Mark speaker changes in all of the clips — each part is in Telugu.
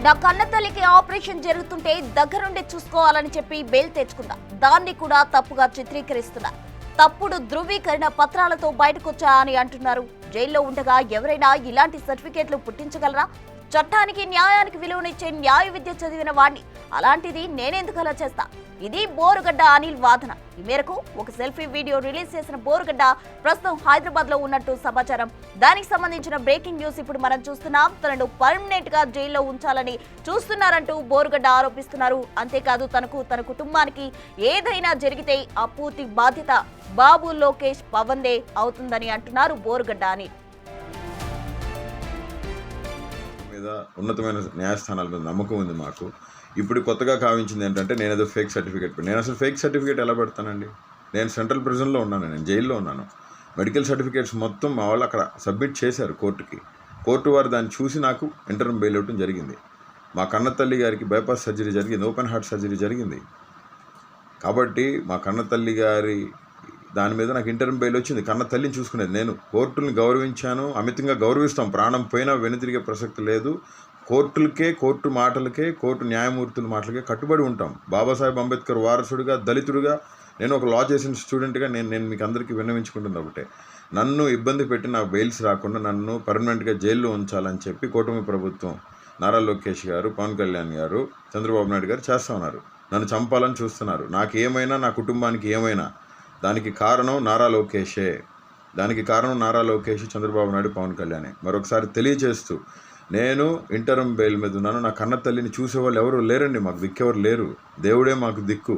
Speaker 1: నా కన్నతల్లికి ఆపరేషన్ జరుగుతుంటే దగ్గరుండి చూసుకోవాలని చెప్పి బెయిల్ తెచ్చుకుందా. దాన్ని కూడా తప్పుగా చిత్రీకరిస్తున్నా. తప్పుడు ధృవీకరణ పత్రాలతో బయటకొచ్చా అని అంటున్నారు. జైల్లో ఉండగా ఎవరైనా ఇలాంటి సర్టిఫికేట్లు పుట్టించగలరా? చట్టానికి న్యాయానికి విలువనిచ్చే న్యాయ విద్య చదివిన వాడిని అలాంటిది నేనెందుకు అలా చేస్తా? ఇది బోరుగడ్డ అనిల్ వాదన. ఈ మేరకు ఒక సెల్ఫీ వీడియో రిలీజ్ చేసిన బోరుగడ్డ ప్రస్తుతం హైదరాబాద్ లో ఉన్నట్టు సమాచారం. దానికి సంబంధించిన బ్రేకింగ్ న్యూస్ ఇప్పుడు మనం చూస్తున్నాం. తనను పర్మనెంట్ గా జైల్లో ఉంచాలని చూస్తున్నారంటూ బోరుగడ్డ ఆరోపిస్తున్నారు. అంతేకాదు తనకు తన కుటుంబానికి ఏదైనా జరిగితే ఆ పూర్తి బాధ్యత బాబు లోకేష్ పవన్దే అవుతుందని అంటున్నారు బోరుగడ్డ అని.
Speaker 2: ఉన్నతమైన న్యాయస్థానాల మీద నమ్మకం ఉంది మాకు. ఇప్పుడు కొత్తగా కావించింది ఏంటంటే నేను ఏదో ఫేక్ సర్టిఫికేట్ నేను అసలు ఫేక్ సర్టిఫికేట్ ఎలా పెడతానండి? నేను సెంట్రల్ ప్రిజన్లో ఉన్నాను, నేను జైల్లో ఉన్నాను. మెడికల్ సర్టిఫికేట్స్ మొత్తం మా వాళ్ళు అక్కడ సబ్మిట్ చేశారు కోర్టుకి. కోర్టు వారు దాన్ని చూసి నాకు ఇంటర్మ్ బెయిల్ ఇవ్వడం జరిగింది. మా కన్నతల్లి గారికి బైపాస్ సర్జరీ జరిగింది, ఓపెన్ హార్ట్ సర్జరీ జరిగింది. కాబట్టి మా కన్నతల్లి గారి దాని మీద నాకు ఇంటర్మ్ బెయిల్ వచ్చింది. కన్న తల్లిని చూసుకునేది నేను. కోర్టుని గౌరవించాను, అమితంగా గౌరవిస్తాం. ప్రాణం పోయినా వెనుతిరిగే ప్రసక్తి లేదు. కోర్టులకే, కోర్టు మాటలకే, కోర్టు న్యాయమూర్తుల మాటలకే కట్టుబడి ఉంటాం. బాబాసాహెబ్ అంబేద్కర్ వారసుడిగా, దళితుడిగా, నేను ఒక లా చేసిన స్టూడెంట్గా నేను మీకు అందరికీ విన్నవించుకుంటుంది ఒకటే, నన్ను ఇబ్బంది పెట్టి నాకు బెయిల్స్ రాకుండా నన్ను పర్మనెంట్గా జైల్లో ఉంచాలని చెప్పి కూటమి ప్రభుత్వం, నారా లోకేష్ గారు, పవన్ కళ్యాణ్ గారు, చంద్రబాబు నాయుడు గారు చేస్తూ ఉన్నారు. నన్ను చంపాలని చూస్తున్నారు. నాకు ఏమైనా, నా కుటుంబానికి ఏమైనా దానికి కారణం నారా లోకేషే. చంద్రబాబు నాయుడు, పవన్ కళ్యాణే. మరొకసారి తెలియజేస్తూ, నేను ఇంటర్మ్ బెయిల్ మీద ఉన్నాను. నా కన్న తల్లిని చూసేవాళ్ళు ఎవరు లేరండి, మాకు దిక్కెవరు లేరు. దేవుడే మాకు దిక్కు.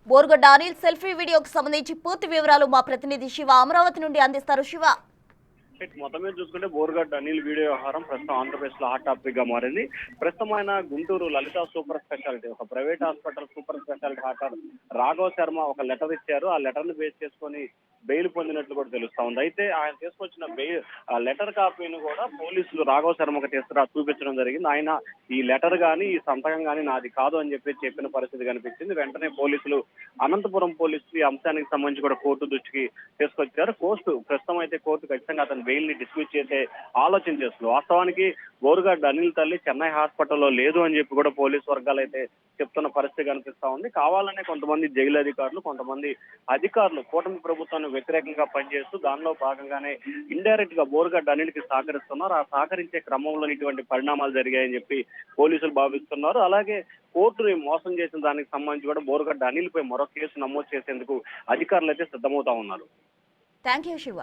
Speaker 1: బోరుగడ్డ అనిల్ సెల్ఫీ వీడియోకి సంబంధించి పూర్తి వివరాలు మా ప్రతినిధి శివ అమరావతి నుండి అందిస్తారు. శివ,
Speaker 3: మొత్తం మీద చూసుకుంటే బోరుగడ్డ అనిల్ వీడియో వ్యవహారం ప్రస్తుతం ఆంధ్రప్రదేశ్ లో హాట్ టాపిక్ గా మారింది. ప్రస్తుతం ఆయన గుంటూరు లలిత సూపర్ స్పెషాలిటీ, ఒక private hospital super speciality doctor Raghava Sharma ఒక లెటర్ ఇచ్చారు. ఆ లెటర్ ని బేస్ చేసుకొని బెయిల్ పొందినట్లు కూడా తెలుస్తా ఉంది. అయితే ఆయన తీసుకొచ్చిన బెయిల్ లెటర్ కాపీని కూడా పోలీసులు రాఘవ శర్మకు చూపించడం జరిగింది. ఆయన ఈ లెటర్ గానీ, ఈ సంతకం గానీ నాది కాదు అని చెప్పిన పరిస్థితి కనిపించింది. వెంటనే పోలీసులు, అనంతపురం పోలీసులు ఈ అంశానికి సంబంధించి కూడా కోర్టు దృష్టికి తీసుకొచ్చారు. ప్రస్తుతం అయితే కోర్టు ఖచ్చితంగా అతను బెయిల్ ని డిస్మిస్ చేసే ఆలోచన చేస్తుంది. వాస్తవానికి బోరుగడ్డ అనిల్ తల్లి చెన్నై హాస్పిటల్లో లేదు అని చెప్పి కూడా పోలీసు వర్గాలు అయితే చెప్తున్న పరిస్థితి కనిపిస్తా ఉంది. కావాలనే కొంతమంది జైలు అధికారులు, కొంతమంది అధికారులు కూటమి ప్రభుత్వానికి వ్యతిరేకంగా పనిచేస్తూ దానిలో భాగంగానే ఇండైరెక్ట్ గా బోరుగడ్డ అనిల్ కి సహకరిస్తున్నారు. ఆ సహకరించే క్రమంలో ఇటువంటి పరిణామాలు జరిగాయని చెప్పి పోలీసులు భావిస్తున్నారు. అలాగే కోర్టుని మోసం చేసిన దానికి సంబంధించి కూడా బోరుగడ్డ అనిల్ పై మరో కేసు నమోదు చేసేందుకు అధికారులు అయితే సిద్ధమవుతా ఉన్నారు.
Speaker 1: Thank you Shiva.